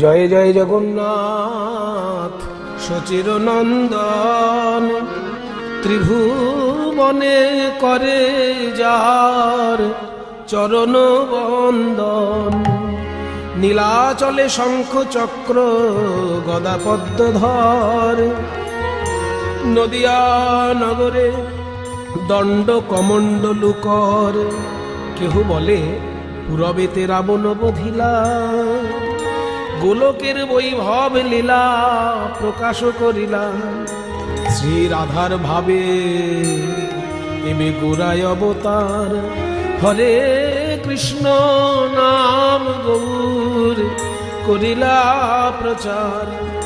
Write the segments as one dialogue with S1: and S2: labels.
S1: জয় জয় জগন্নাথ সচির নন্দন, ত্রিভুবনে করে যার চরণ বন্দন। নীলাচলে শঙ্খ চক্র গদা পদ্মধর, নদিয়া নগরে দণ্ড কমণ্ডলু কর। কেহ বলে পুরবেতে রাবণ বধিলা, গোলকের বৈভব লীলা প্রকাশ করিলা। শ্রী রাধার ভাবে এবে গোরায় অবতার, হরে কৃষ্ণ নাম গৌর করিলা প্রচার।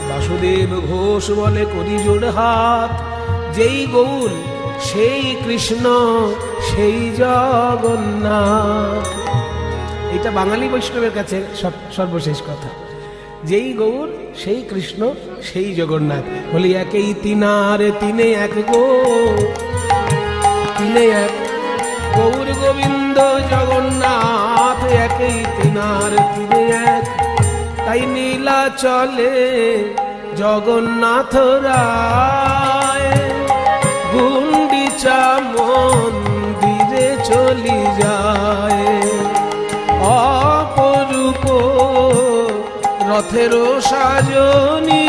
S1: বাসুদেব ঘোষ বলে করি জোড় হাত, যেই গৌর সেই কৃষ্ণ সেই জগন্নাথ। এটা বাঙালি বৈষ্ণবের কাছে সর্বশেষ কথা। যেই গৌর সেই কৃষ্ণ সেই জগন্নাথ। বলি একই তিনার তিনে এক গো, তিনে এক গৌর গোবিন্দ জগন্নাথ, একই তিনার তিনে এক। তাই নীলা চলে জগন্নাথ রায়, গুন্ডিচা মন্দিরে চলি যায়। অপরূপ রথের সাজনী,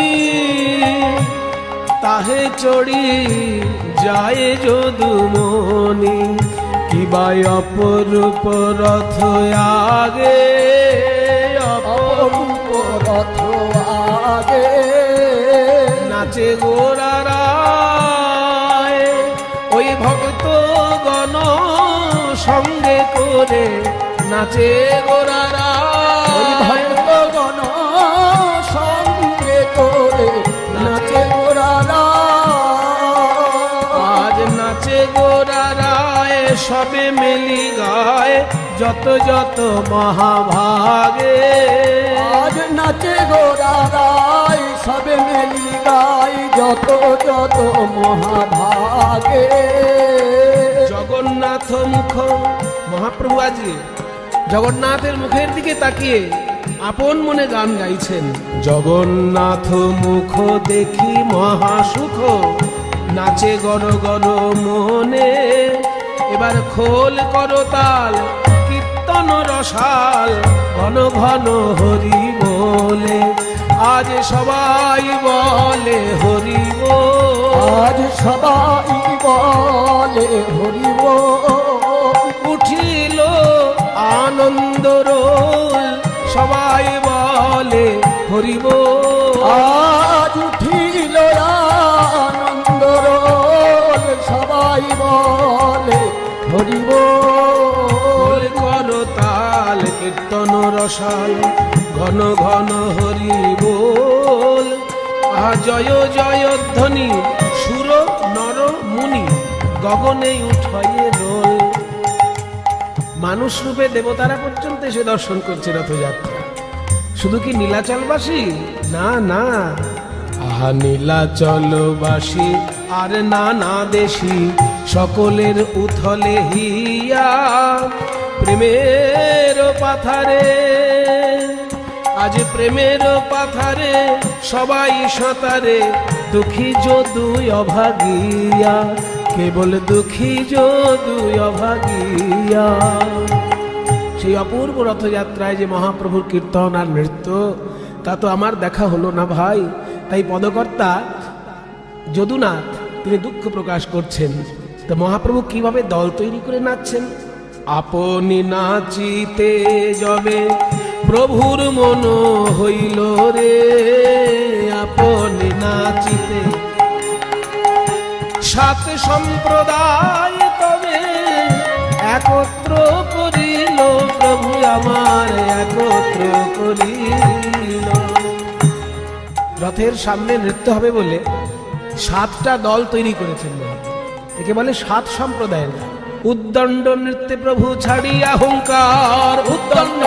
S1: তাহে চড়ি যায় যদুমণি। কিবাই অপরূপ রথ আগে,
S2: অপরূপ রথ আগে
S1: নাচে গোরারায়। ওই ভক্ত গণ সঙ্গে করে নাচে গোরারায়,
S2: ভক্ত গণ সঙ্গে করে নাচে গোরারায়।
S1: আজ নাচে গোরারায় সবে মেলি গায় যত যত মহাভাগে।
S2: আজ নাচে গোরারায় সবে মেলি গায় যত যত মহাভাগে।
S1: জগন্নাথ মুখ, মহাপ্রভু আজকে জগন্নাথের মুখের দিকে তাকিয়ে আপন মনে গান গাইছেন। জগন্নাথ মুখ দেখি মহাসুখ, নাচে গর গর মনে। এবার খোল করো তাল, কীর্তন রসাল, ঘন ঘন হরি বলে। আজ সবাই বলে হরি বল,
S2: আজ সবাই বলে হরি বল।
S1: উঠিল আনন্দ রোল, সবাই বলে হরি বল।
S2: আজ উঠিল আনন্দ রোল, সবাই বলে হরি বল।
S1: করো তাল, কীর্তন রসাল, ঘন ঘন হরি বল। জয় জয় ধ্বনি সুর নর মুনি, গগনে উঠয়ে রোল। মানুষ রূপে দেবতারা পর্যন্ত এসে দর্শন করছে রথযাত্রা। শুধু কি নীলাচলবাসী? না না, আহা নীলাচলবাসী আর নানা দেশি, সকলের উথলে হিয়া প্রেমের পাথারে। আজ প্রেমের পাথারে সবাই সাঁতারে, দুঃখী যদুই অভাগিয়া, কেবল দুঃখী যদুই অভাগিয়া। সেই অপূর্ব রথযাত্রায় যে মহাপ্রভুর কীর্তন আর নৃত্য, তা তো আমার দেখা হলো না ভাই। তাই পদকর্তা যদুনাথ তিনি দুঃখ প্রকাশ করছেন। তো মহাপ্রভু কিভাবে দল তৈরি করে নাচছেন? আপনি নাচিতে যবে প্রভুর মন হইল রে, আপনি নাচিতে সাত সম্প্রদায় তবে একত্র করিল, প্রভু আমার একত্র করিল। রথের সামনে নৃত্য হবে বলে 7টা দল তৈরি করেছেন। একে বলে 7 সম্প্রদায়ের গান। উদ্দণ্ড নৃত্যে প্রভু ছাড়িয়া হুঙ্কার, উদ্দণ্ড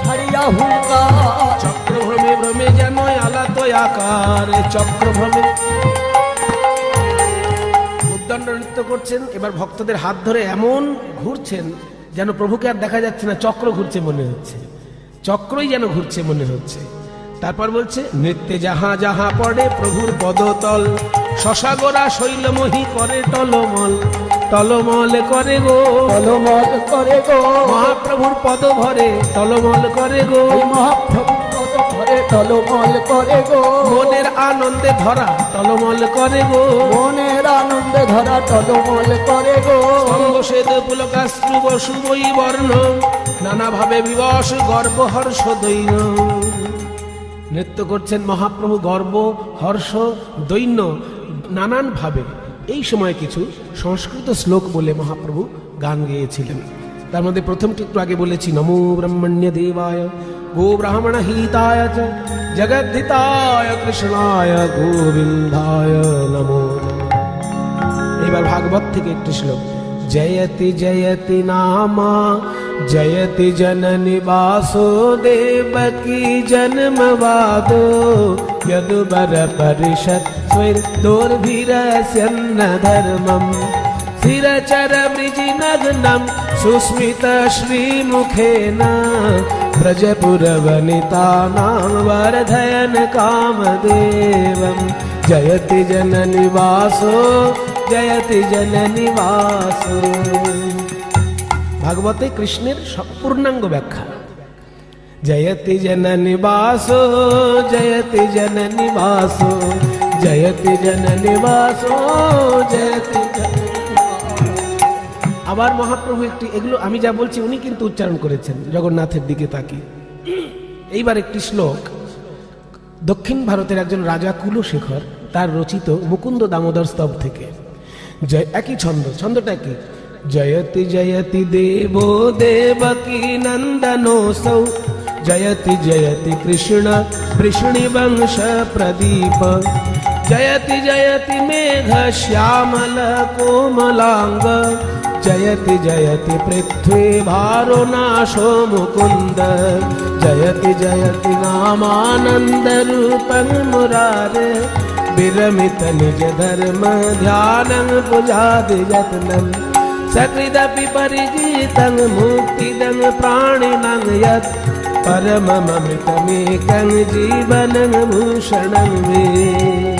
S2: ছাড়িয়া হুঙ্কার।
S1: চক্রভ্রমে ভ্রমে যেন আলাত আকার, চক্রভ্রমে উদ্দণ্ড নৃত্য করছেন। এবার ভক্তদের হাত ধরে এমন ঘুরছেন যেন প্রভুকে আর দেখা যাচ্ছে না, চক্র ঘুরছে মনে হচ্ছে, চক্রই যেন ঘুরছে মনে হচ্ছে। তারপর বলছে নৃত্যে যাহা যাহা পড়ে প্রভুর পদতল, শশাগোরা শৈলমহি করে টলমল, টলমল করে গো,
S2: টলমল করে গো,
S1: মহাপ্রভুর পদ ভরে টলমল করে গো,
S2: ওই মহাপ্রভুর পদ ভরে টলমল করে গো,
S1: মনের আনন্দে ধরা টলমল করে গো,
S2: মনের আনন্দে ধরা টলমল করে গো,
S1: অঙ্গসেদ পুলকাশ্রু বসুবই বর্ণ, নানাভাবে বিবশ গর্ব হর্ষ দৈন্য। নৃত্য করছেন মহাপ্রভু, গর্ব হর্ষ দৈন্য নানান ভাবে। এই সময় কিছু সংস্কৃত শ্লোক বলে মহাপ্রভু গান গেয়েছিলেন। তার মধ্যে প্রথমটি একটু আগে বলেছি, নমো ব্রহ্মণ্য দেবায় গো ব্রাহ্মণ হিতায় চ জগদ্ধিতায় কৃষ্ণায় গোবিন্দায় নমো। এবার ভাগবত থেকে একটি শ্লোক, জয়তি জয়তি নামা জয়তি জননী বাসো দেবকী জন্মবাদো যদুবর পরিষদ স্বৈর দোর্ভিরস্যন্ন ধর্মম শিরচর বৃজিনগ্নম সুস্মিত শ্রীমুখেন ব্রজপুরবনিতানাং বর্ধয়ন কামদেবম জয়তি জননী বাসো জয়তি জননী বাসো। ভাগবতে কৃষ্ণের পূর্ণাঙ্গ ব্যাখ্যা, জয়তি জননী বাসো জয়তি জননী বাসো জয়তি জননী বাসো জয়তি জননী বাসো। আবার মহাপ্রভু একটি, এগুলো আমি যা বলছি উনি কিন্তু উচ্চারণ করেছেন জগন্নাথের দিকে তাকিয়ে। এইবার একটি শ্লোক দক্ষিণ ভারতের একজন রাজা কুলশেখর তার রচিত মুকুন্দ দামোদর স্তব থেকে, একই ছন্দ, ছন্দটা কি, জয়তি জয়তি দেবো দেবকী নন্দনোসৌ জয়তি জয়তি কৃষ্ণ বৃষ্ণি বংশ প্রদীপ জয়তি জয়তি মেঘ শ্যামল কোমলাঙ্গ জয়তি জয়তি পৃথ্বী ভারো নাশো মুকুন্দ জয়তি জয়তি নামানন্দ রূপং মুরারে विरमित निज धर्म ध्यानं पुजादि यत्नं सकृदपि परिजीतं मुक्तिदं प्राणिनं यत् परममृतमेकं जीवनं भूषणं मे।